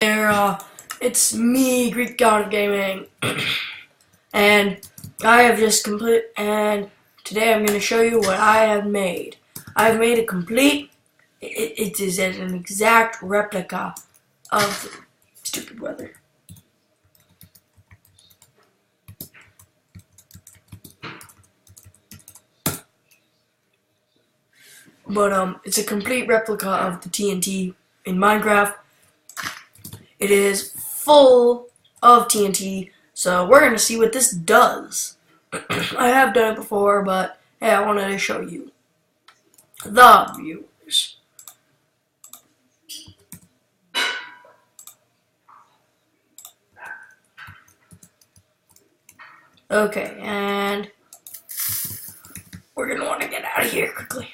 There, it's me, Greek God of Gaming, and I have just and today I'm going to show you what I have made. I have made a complete, it is an exact replica of the stupid weather. But, it's a complete replica of the TNT in Minecraft. It is full of TNT, so we're going to see what this does. I have done it before, but hey, I wanted to show you, the viewers. Okay, and we're going to want to get out of here quickly.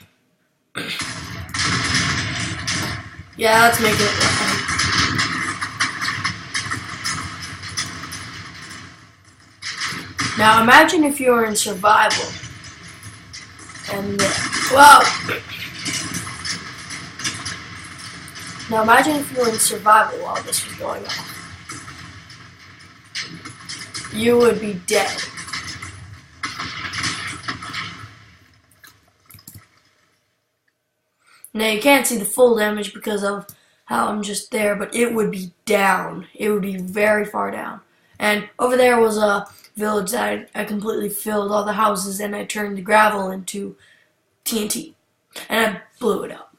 Yeah, let's make it right. Now imagine if you were in survival. And well, now imagine if you were in survival while this was going on. You would be dead. Now you can't see the full damage because of how I'm just there, but it would be down. It would be very far down. And over there was a village that I completely filled all the houses, and I turned the gravel into TNT. And I blew it up.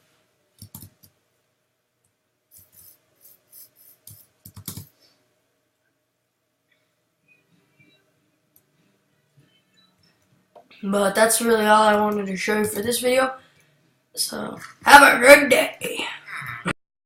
But that's really all I wanted to show you for this video. So, have a good day.